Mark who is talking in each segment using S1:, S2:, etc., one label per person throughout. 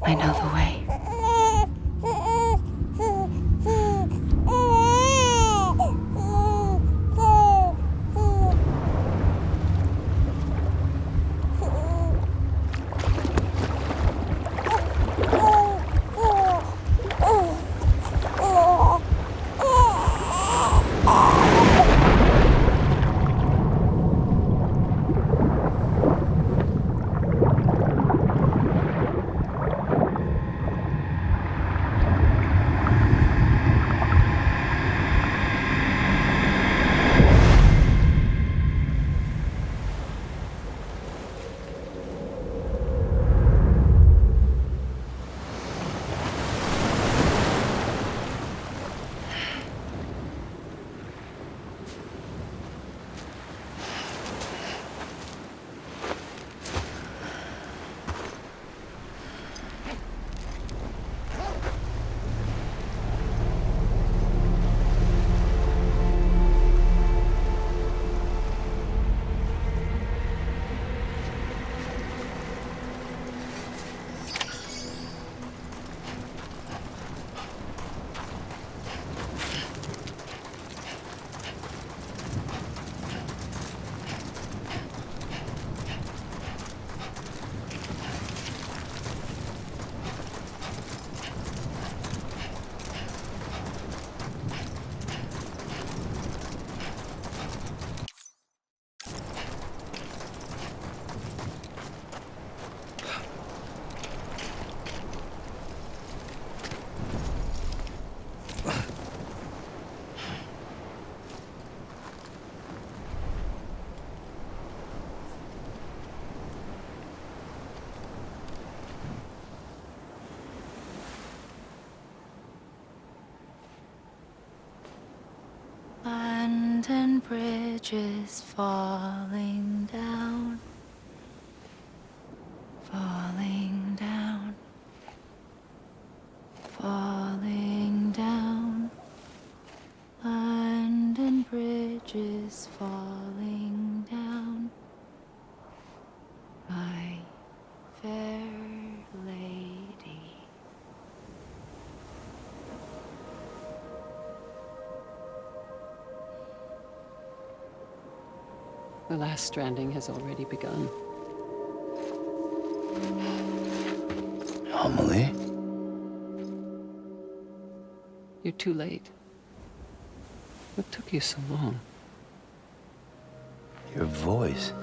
S1: I know the way. And bridges falling down, falling down, falling down. London bridges falling down, my fair lady.
S2: The last stranding has already begun.
S3: Amelie?
S2: You're too late. What took you so long?
S3: Your voice.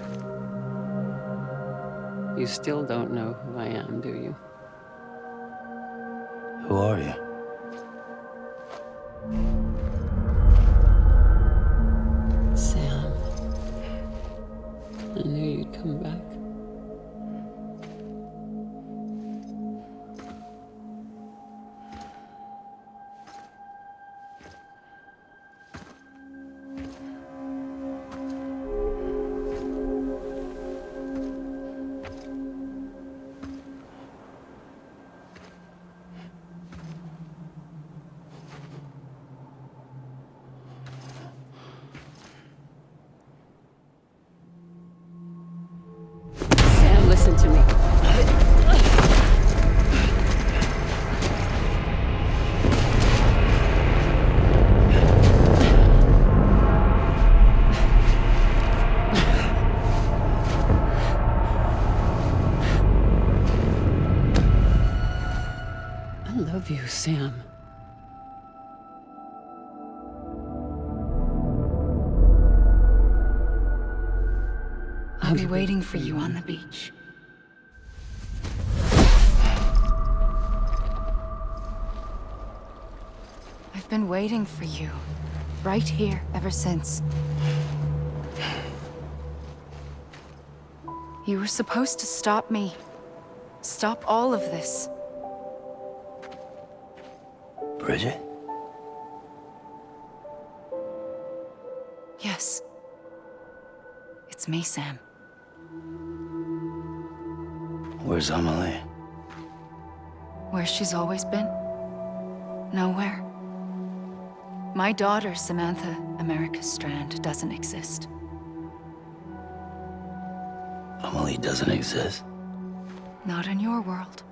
S2: You still don't know who I am, do you?
S3: Who are you?
S2: Sam. I knew you'd come back. Listen to me. I love you, Sam.
S1: I'll be waiting for you on the beach. I've been waiting for you, right here, ever since. You were supposed to stop me. Stop all of this.
S3: Bridget?
S1: Yes. It's me, Sam.
S3: Where's Amelie?
S1: Where she's always been. Nowhere. My daughter, Samantha America Strand, doesn't exist.
S3: Amelie doesn't exist.
S1: Not in your world.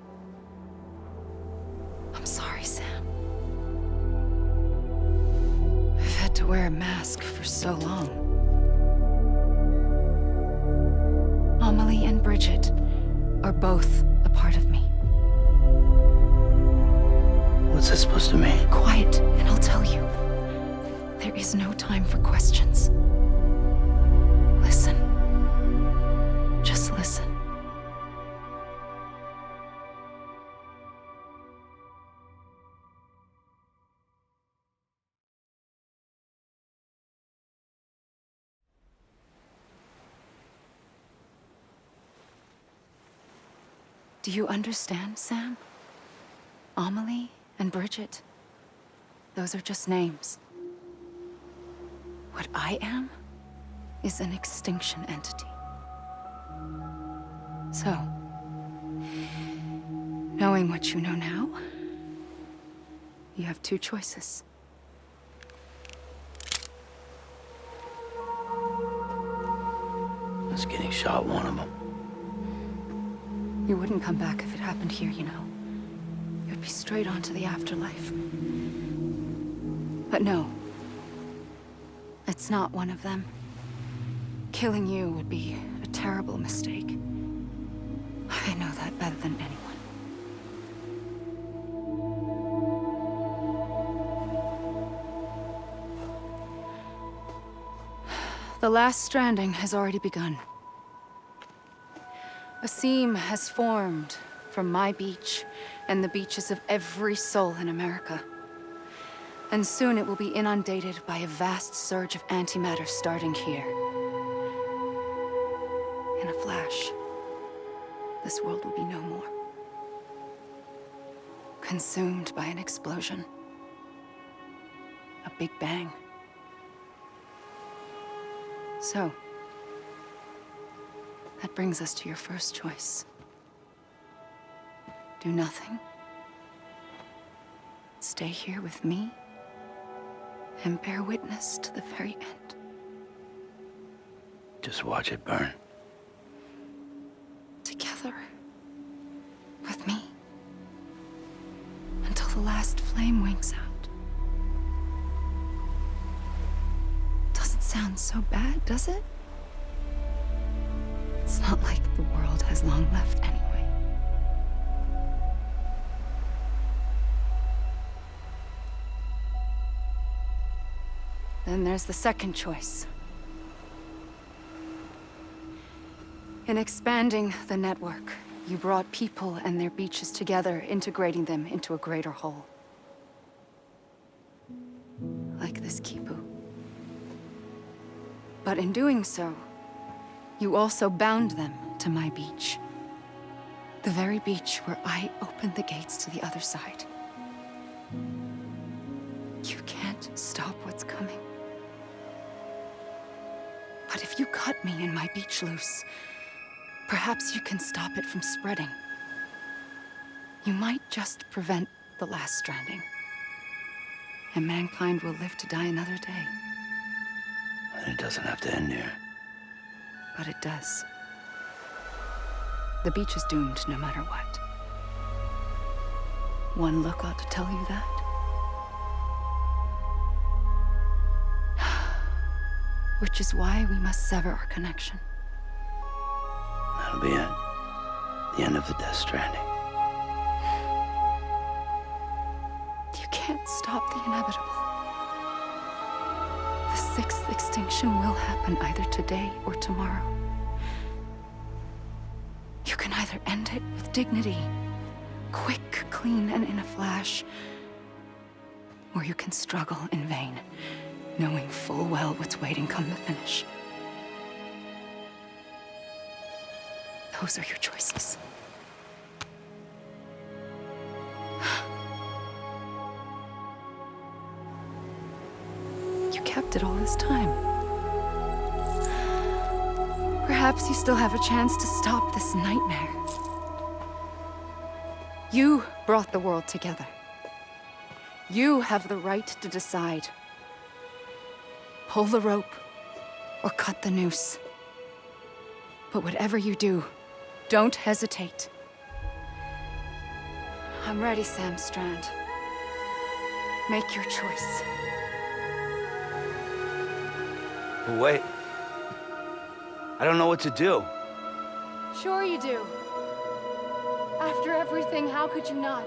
S1: to wear a mask for so long. Amelie and Bridget are both a part of me.
S3: What's that supposed to mean?
S1: Quiet, and I'll tell you. There is no time for questions. Listen. Just listen. Do you understand, Sam? Amelie and Bridget, those are just names. What I am is an extinction entity. So, knowing what you know now, you have two choices.
S3: Is getting shot one of them?
S1: You wouldn't come back if it happened here, you know. You'd be straight on to the afterlife. But no. It's not one of them. Killing you would be a terrible mistake. I know that better than anyone. The last stranding has already begun. A seam has formed from my beach and the beaches of every soul in America. And soon it will be inundated by a vast surge of antimatter starting here. In a flash, this world will be no more. Consumed by an explosion. A big bang. So, that brings us to your first choice. Do nothing. Stay here with me and bear witness to the very end.
S3: Just watch it burn.
S1: Together. With me. Until the last flame winks out. Doesn't sound so bad, does it? It's not like the world has long left anyway. Then there's the second choice. In expanding the network, you brought people and their beaches together, integrating them into a greater whole. Like this Kipu. But in doing so, you also bound them to my beach. The very beach where I opened the gates to the other side. You can't stop what's coming. But if you cut me and my beach loose, perhaps you can stop it from spreading. You might just prevent the last stranding. And mankind will live to die another day.
S3: And it doesn't have to end here.
S1: But it does. The beach is doomed no matter what. One look ought to tell you that. Which is why we must sever our connection.
S3: That'll be it. The end of the Death Stranding.
S1: You can't stop the inevitable. The sixth extinction will happen either today or tomorrow. You can either end it with dignity, quick, clean, and in a flash, or you can struggle in vain, knowing full well what's waiting come the finish. Those are your choices. You kept it all this time. Perhaps you still have a chance to stop this nightmare. You brought the world together. You have the right to decide. Pull the rope or cut the noose. But whatever you do, don't hesitate. I'm ready, Sam Strand. Make your choice.
S3: Wait. I don't know what to do.
S1: Sure you do. After everything, how could you not?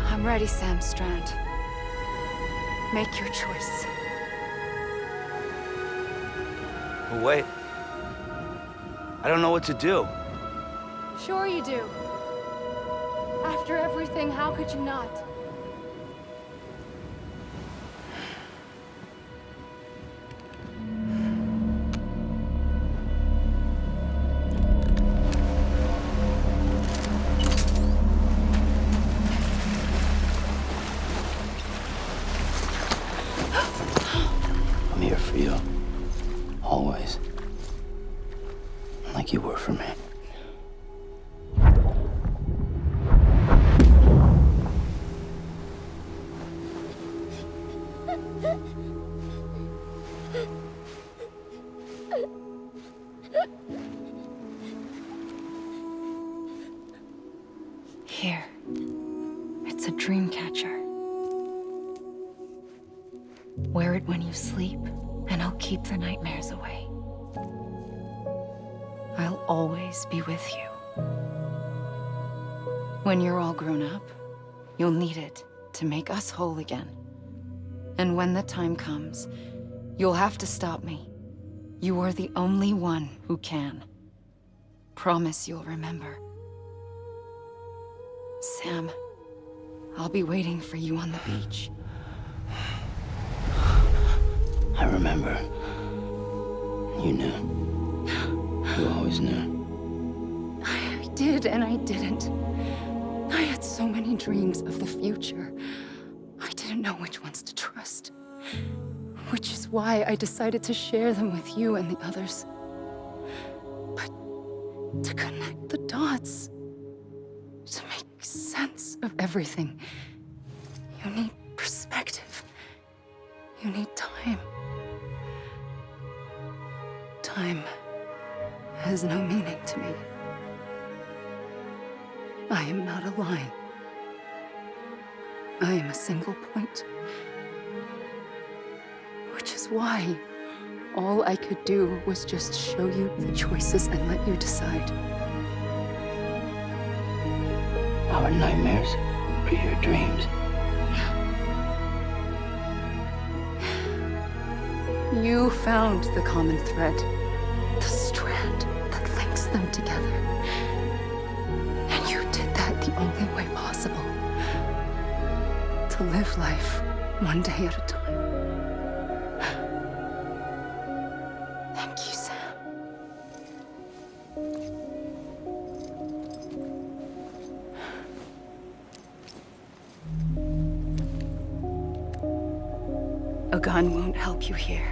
S1: I'm ready, Sam Strand. Make your choice.
S3: Wait. I don't know what to do.
S1: Sure you do. After everything, how could you not?
S3: I'm here for you. Always. Like you were for me.
S1: Here. It's a dream catcher. Wear it when you sleep, and I'll keep the nightmares away. I'll always be with you. When you're all grown up, you'll need it to make us whole again. And when the time comes, you'll have to stop me. You are the only one who can. Promise you'll remember. Sam, I'll be waiting for you on the beach.
S3: I remember. You knew. You always knew.
S1: I did and I didn't. I had so many dreams of the future. I didn't know which ones to trust. Which is why I decided to share them with you and the others. But to connect the dots, to make sense of everything, you need perspective. You need time. Time has no meaning to me. I am not a line. I am a single point. Which is why all I could do was just show you the choices and let you decide.
S3: Our nightmares are your dreams.
S1: You found the common thread, the strand that links them together. And you did that the only way possible. To live life one day at a time. Thank you, Sam. A gun won't help you here.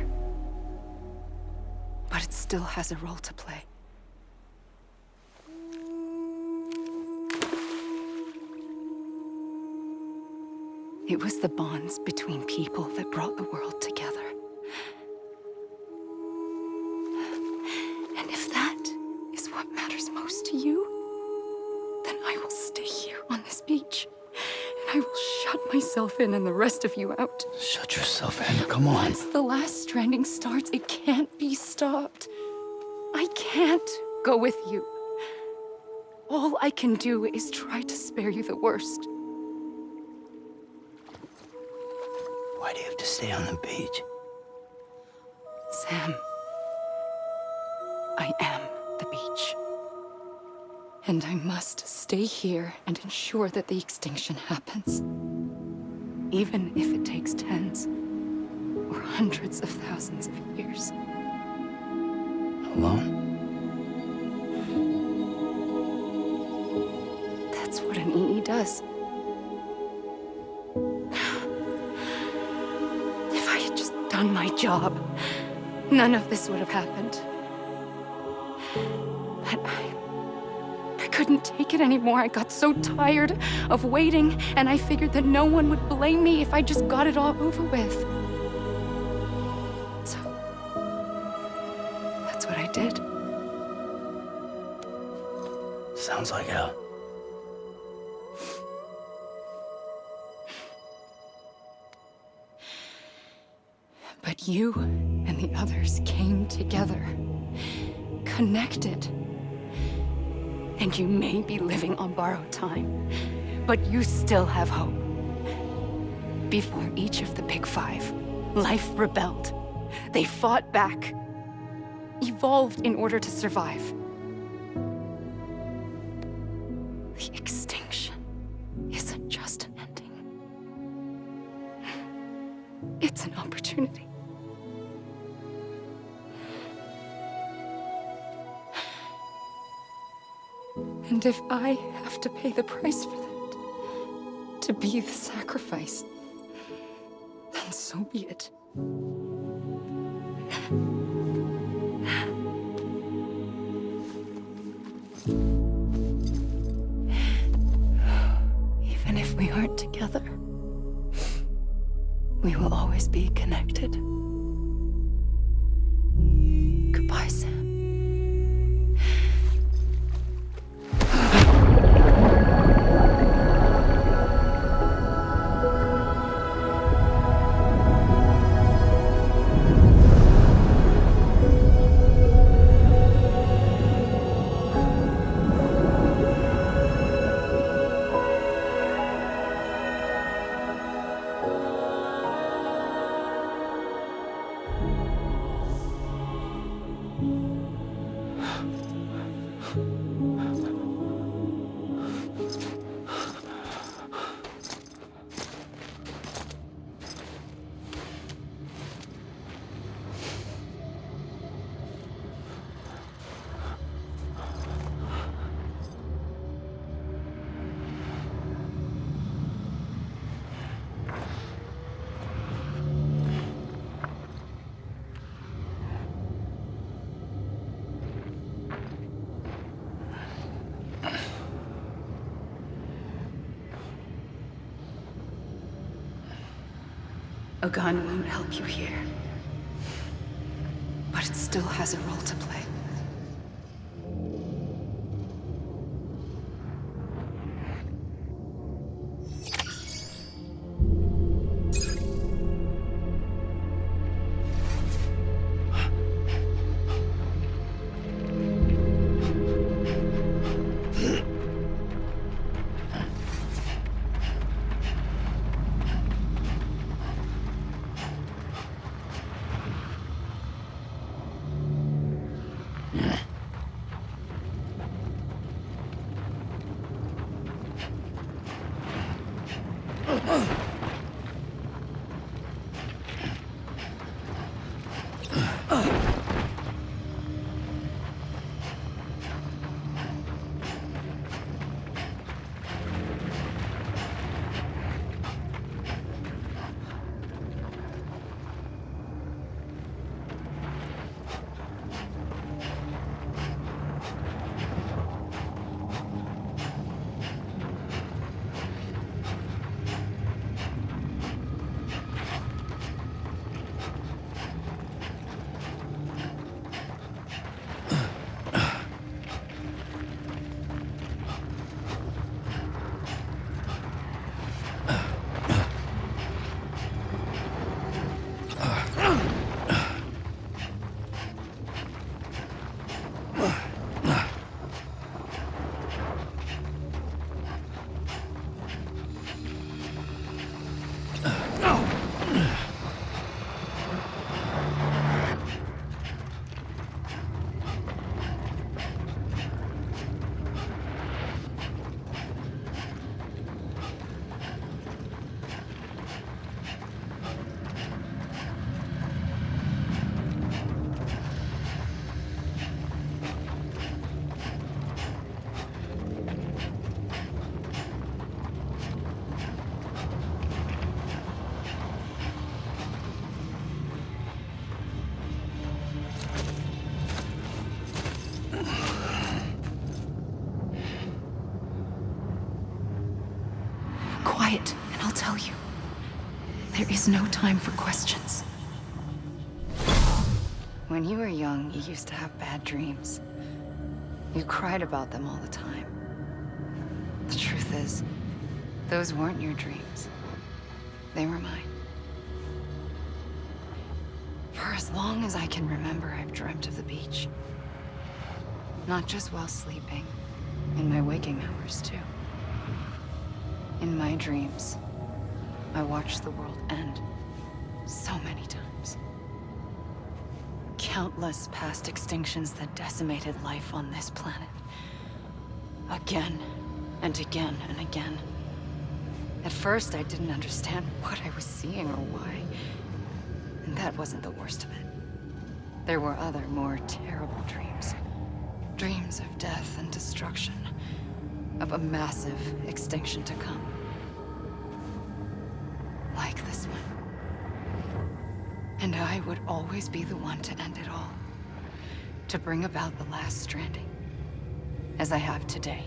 S1: But it still has a role to play. It was the bonds between people that brought the world together. And if that is what matters most to you, then I will stay here on this beach. And I will shut myself in and the rest of you out.
S3: Shut yourself in, come on.
S1: Once the last stranding starts, it can't be stopped. I can't go with you. All I can do is try to spare you the worst.
S3: Why do you have to stay on the beach?
S1: Sam, I am the beach. And I must stay here and ensure that the extinction happens. Even if it takes tens or hundreds of thousands of years.
S3: Alone?
S1: That's what an EE does. If I had just done my job, none of this would have happened. But I couldn't take it anymore. I got so tired of waiting, and I figured that no one would blame me if I just got it all over with. So, that's what I did.
S3: Sounds like hell.
S1: But you and the others came together, connected. And you may be living on borrowed time, but you still have hope. Before each of the Big Five, life rebelled. They fought back, evolved in order to survive. The extinction isn't just an ending. It's an opportunity. And if I have to pay the price for that, to be the sacrifice, then so be it. Even if we aren't together, we will always be connected. Goodbye, Sam. A gun won't help you here. But it still has a role to play. quiet, and I'll tell you. There is no time for questions. When you were young, you used to have bad dreams. You cried about them all the time. The truth is, those weren't your dreams. They were mine. For as long as I can remember, I've dreamt of the beach. Not just while sleeping, in my waking hours too. In my dreams, I watched the world end so many times. Countless past extinctions that decimated life on this planet. Again, and again, and again. At first, I didn't understand what I was seeing or why. And that wasn't the worst of it. There were other, more terrible dreams. Dreams of death and destruction. Of a massive extinction to come. Like this one. And I would always be the one to end it all. To bring about the last stranding. As I have today.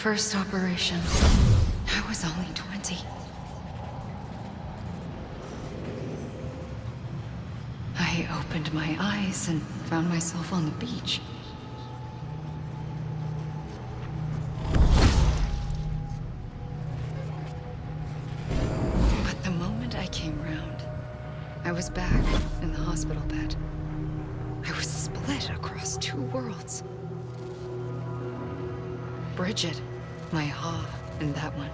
S1: First operation, I was only 20. I opened my eyes and found myself on the beach. But the moment I came round, I was back in the hospital bed. I was split across two worlds. Bridget, my Ha in that one.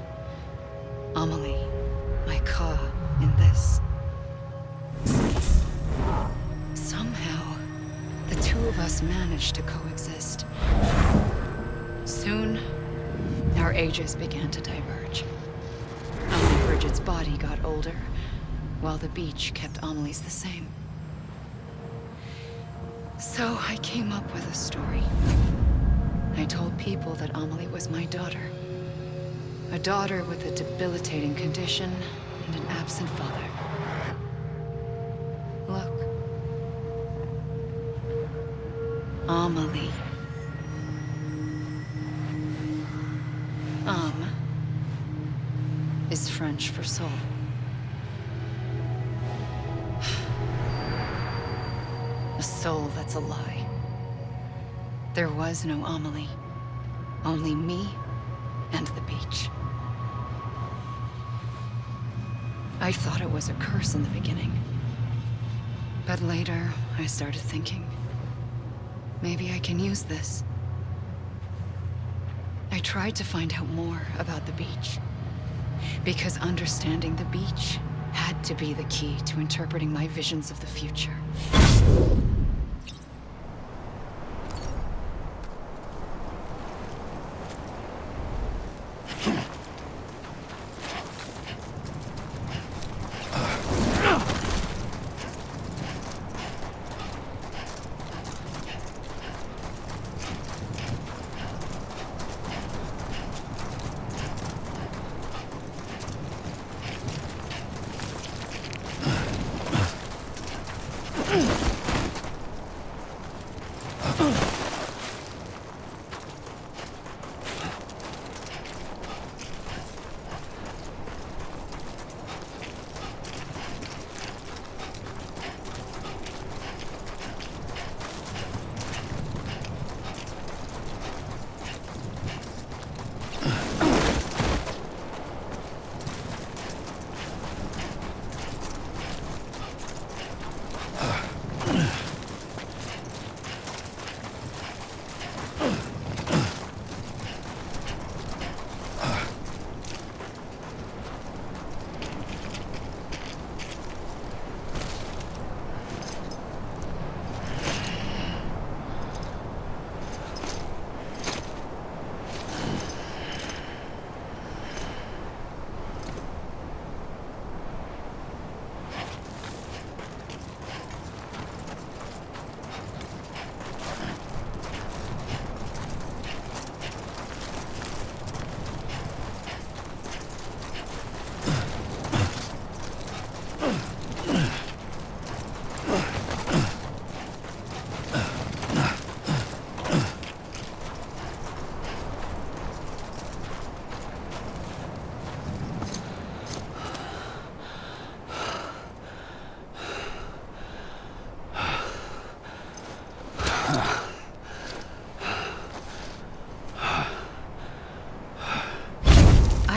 S1: Amelie, my Ka in this. Somehow, the two of us managed to coexist. Soon, our ages began to diverge. Only Bridget's body got older, while the beach kept Amelie's the same. So I came up with a story. I told people that Amelie was my daughter. A daughter with a debilitating condition and an absent father. Look. Amelie. Âme is French for soul. A soul that's a lie. There was no Amelie. Only me and the beach. I thought it was a curse in the beginning. But later, I started thinking, maybe I can use this. I tried to find out more about the beach. Because understanding the beach had to be the key to interpreting my visions of the future.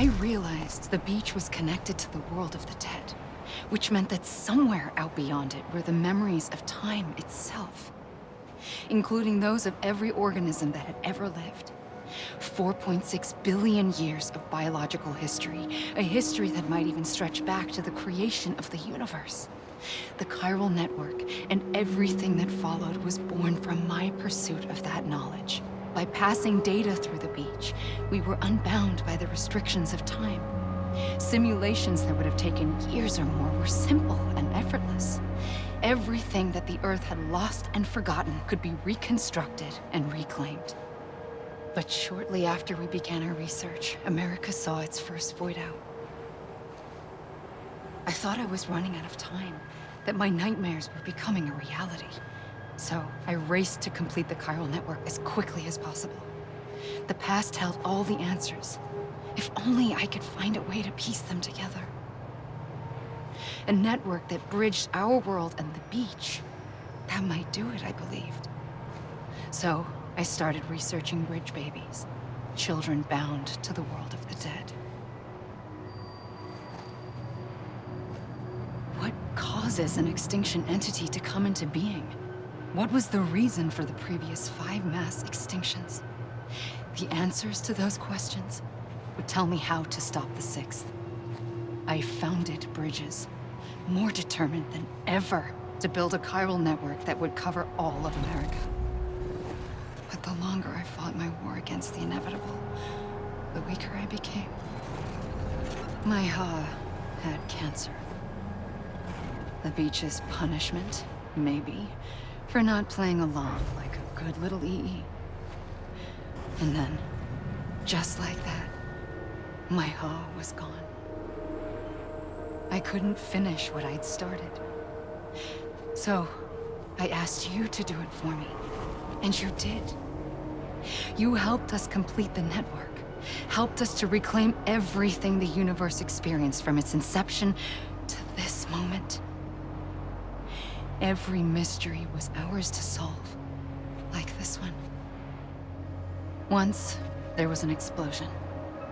S1: I realized the beach was connected to the world of the dead, which meant that somewhere out beyond it were the memories of time itself, including those of every organism that had ever lived. 4.6 billion years of biological history, a history that might even stretch back to the creation of the universe. The chiral network and everything that followed was born from my pursuit of that knowledge. By passing data through the beach, we were unbound by the restrictions of time. Simulations that would have taken years or more were simple and effortless. Everything that the Earth had lost and forgotten could be reconstructed and reclaimed. But shortly after we began our research, America saw its first void out. I thought I was running out of time, that my nightmares were becoming a reality. So I raced to complete the chiral network as quickly as possible. The past held all the answers. If only I could find a way to piece them together. A network that bridged our world and the beach. That might do it, I believed. So I started researching bridge babies, children bound to the world of the dead. What causes an extinction entity to come into being? What was the reason for the previous 5 mass extinctions? The answers to those questions would tell me how to stop the 6th. I founded bridges, more determined than ever to build a chiral network that would cover all of America. But the longer I fought my war against the inevitable, the weaker I became. My Ha had cancer. The beach's punishment, maybe, for not playing along like a good little EE. And then, just like that, my Ha was gone. I couldn't finish what I'd started. So, I asked you to do it for me, and you did. You helped us complete the network, helped us to reclaim everything the universe experienced from its inception to this moment. Every mystery was ours to solve, like this one. Once, there was an explosion.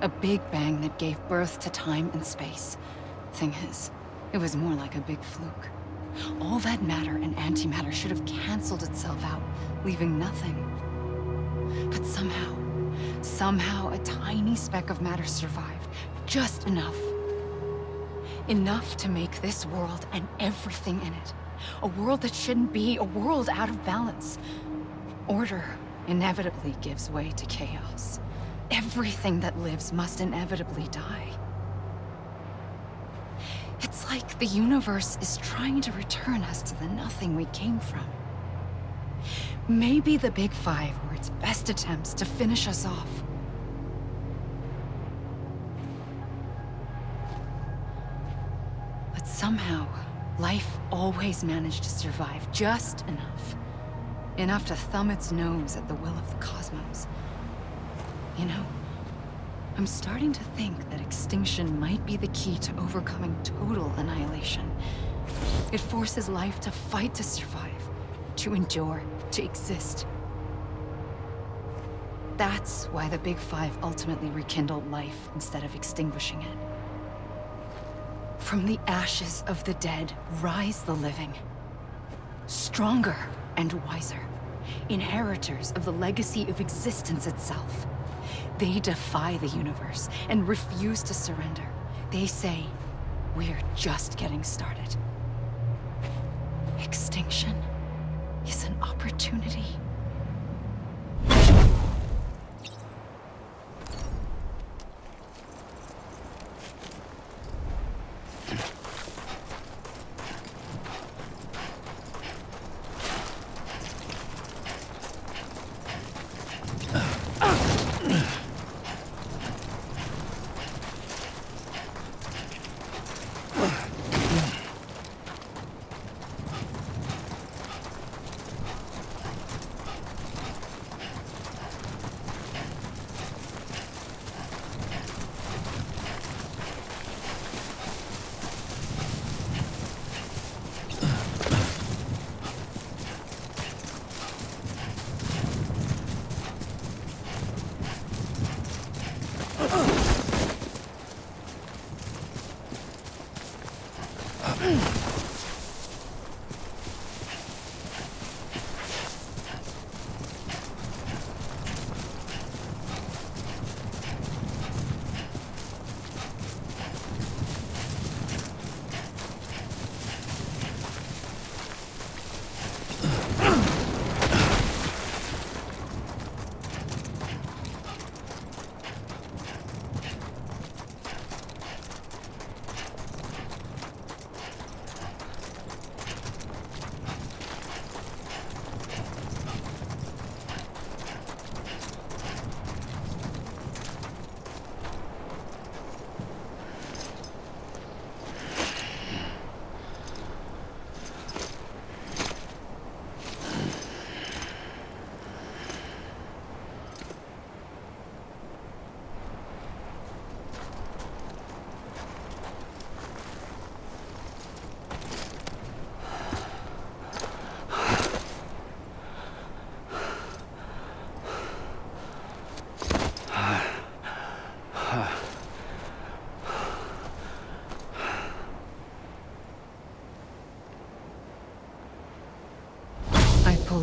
S1: A big bang that gave birth to time and space. Thing is, it was more like a big fluke. All that matter and antimatter should have canceled itself out, leaving nothing. But somehow a tiny speck of matter survived. Just enough. Enough to make this world and everything in it. A world that shouldn't be, a world out of balance. Order inevitably gives way to chaos. Everything that lives must inevitably die. It's like the universe is trying to return us to the nothing we came from. Maybe the Big Five were its best attempts to finish us off. But somehow, life always managed to survive just enough. Enough to thumb its nose at the will of the cosmos. You know, I'm starting to think that extinction might be the key to overcoming total annihilation. It forces life to fight to survive, to endure, to exist. That's why the Big Five ultimately rekindled life instead of extinguishing it. From the ashes of the dead rise the living. Stronger and wiser. Inheritors of the legacy of existence itself. They defy the universe and refuse to surrender. They say, we're just getting started. Extinction is an opportunity.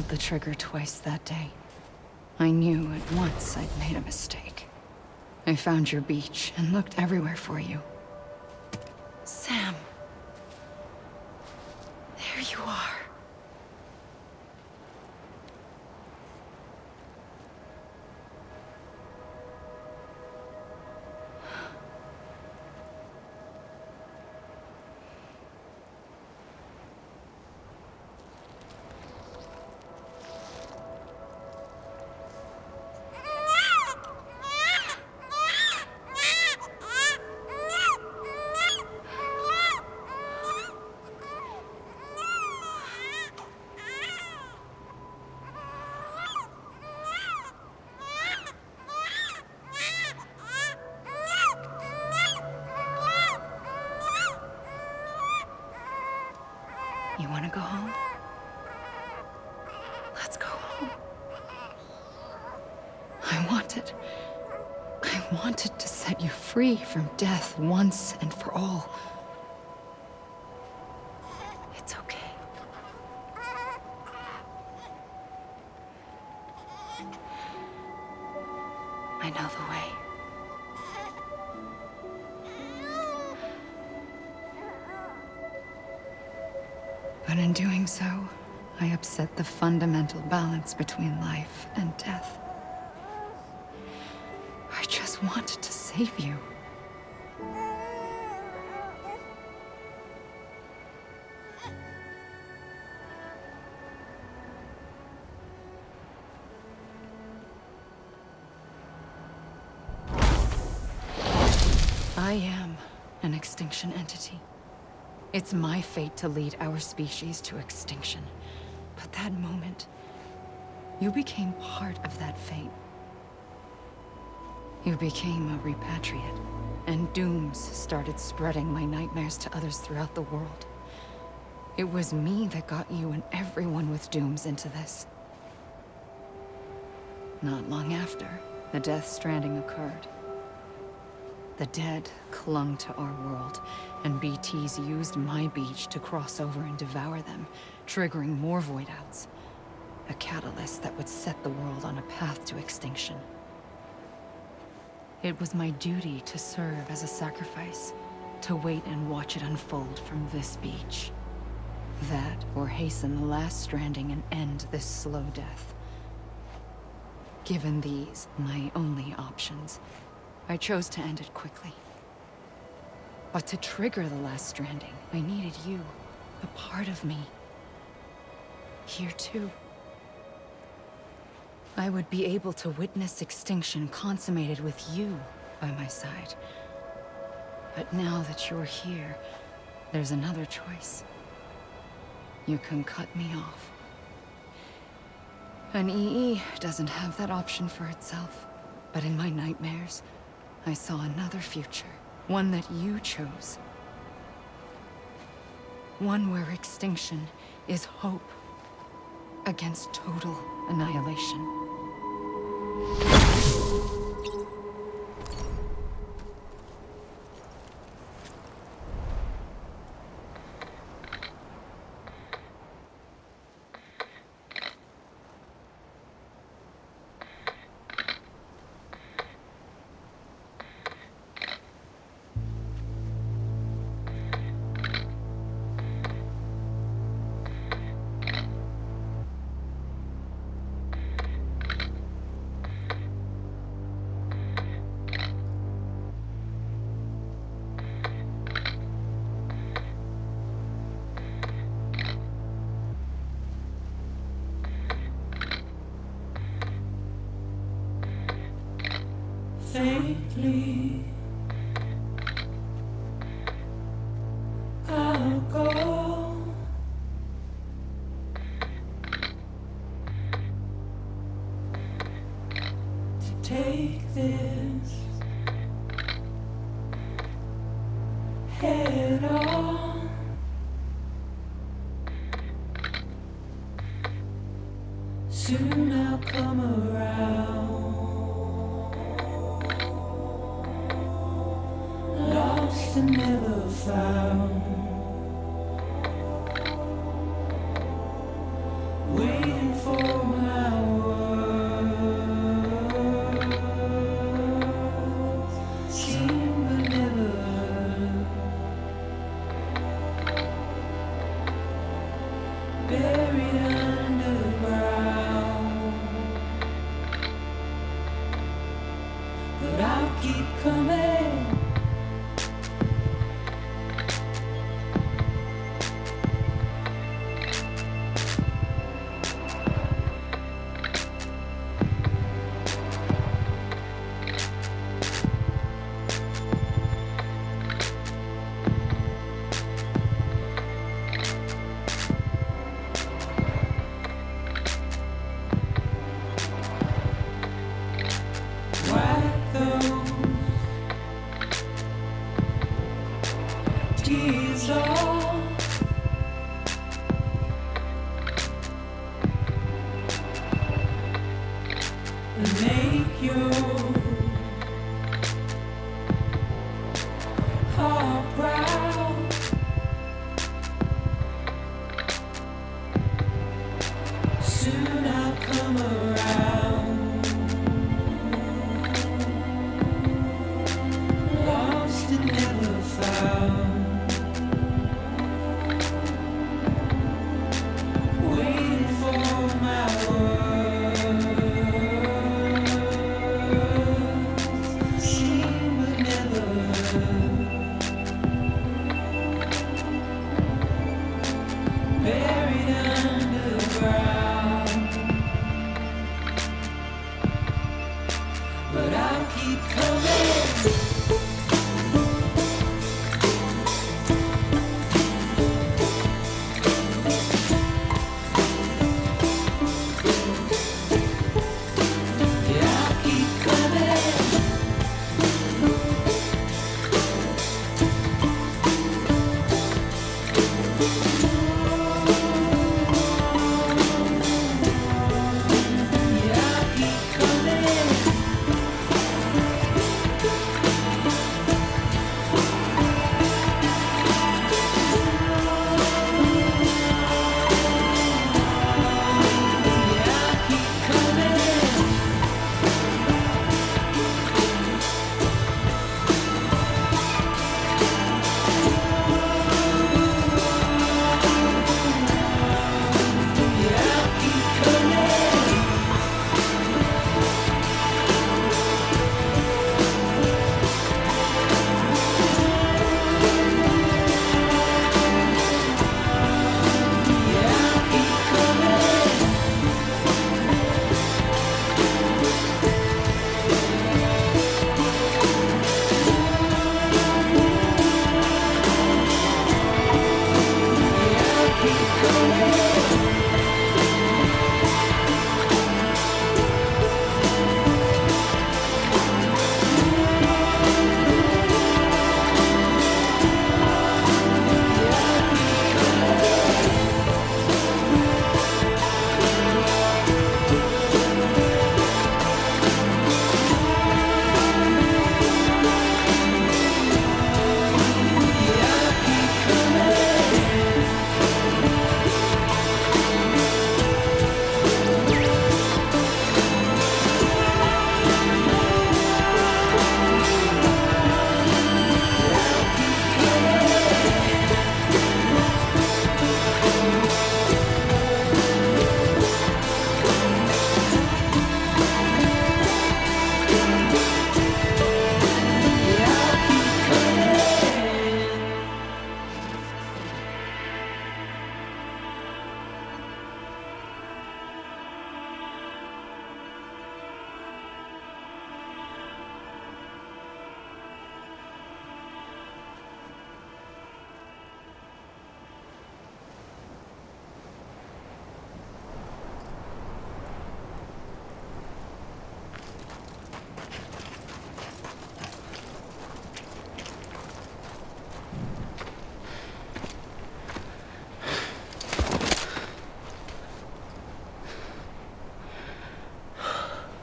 S1: pulled the trigger twice that day. I knew at once I'd made a mistake. I found your beach and looked everywhere for you. Sam. There you are. You want to go home? Let's go home. I wanted to set you free from death once and for all. It's okay. I know the way. But in doing so, I upset the fundamental balance between life and death. I just wanted to save you. I am an extinction entity. It's my fate to lead our species to extinction. But that moment, you became part of that fate. You became a repatriate, and dooms started spreading my nightmares to others throughout the world. It was me that got you and everyone with dooms into this. Not long after, the Death Stranding occurred. The dead clung to our world, and BTs used my beach to cross over and devour them, triggering more void outs. A catalyst that would set the world on a path to extinction. It was my duty to serve as a sacrifice, to wait and watch it unfold from this beach. That, or hasten the last stranding and end this slow death. Given these, my only options, I chose to end it quickly. But to trigger the last stranding, I needed you, a part of me. Here too. I would be able to witness extinction consummated with you by my side. But now that you're here, there's another choice. You can cut me off. An EE doesn't have that option for itself. But in my nightmares, I saw another future. One that you chose. One where extinction is hope against total annihilation.
S4: Faintly, I'll go to take this head on. Soon I'll come around. Lost and never found. Waiting for but I'll keep coming.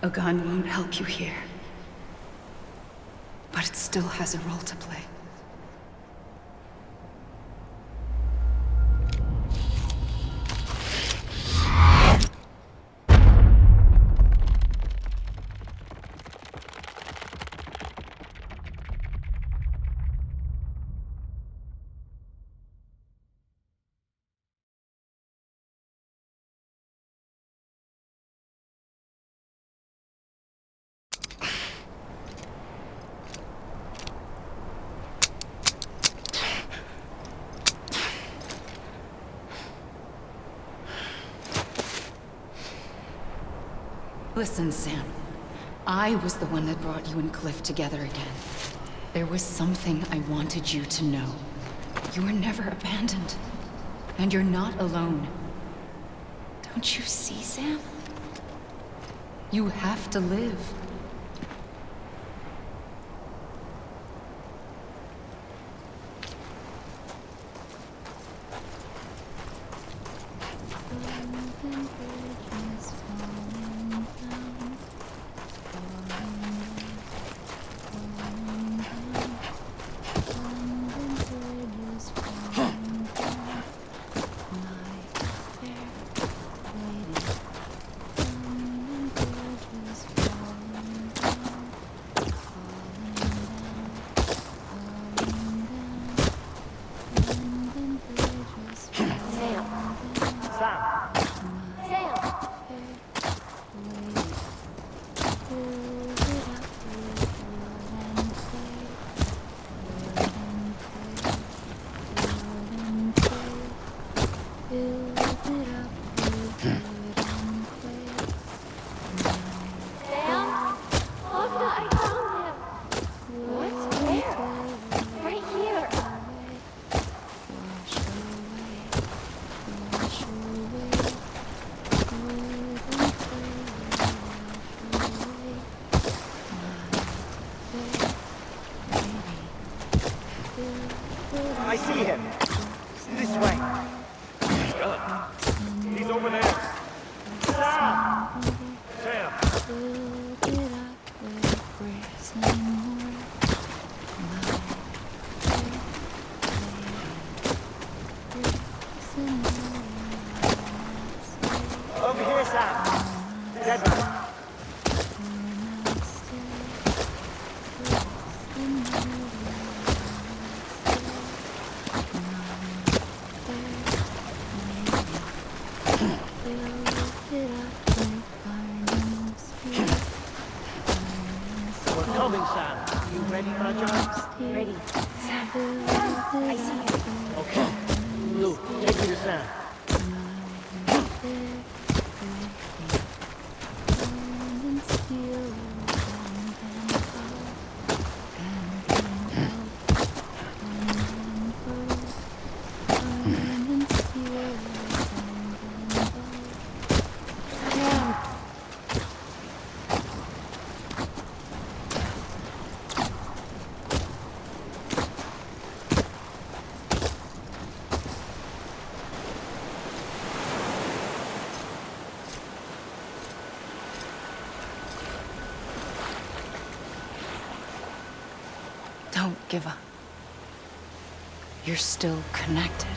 S1: A gun won't help you here. But it still has a role to play. Listen, Sam. I was the one that brought you and Cliff together again. There was something I wanted you to know. You were never abandoned. And you're not alone. Don't you see, Sam? You have to live.
S5: I see him. This way. He's over there. Sam! Sam! Over here, Sam. Dead man. Coming, Sam. You ready for a jump?
S6: Ready. Sam. Sam, I see him.
S5: Okay. Lou, take me to Sam.
S1: Don't give up. You're still connected.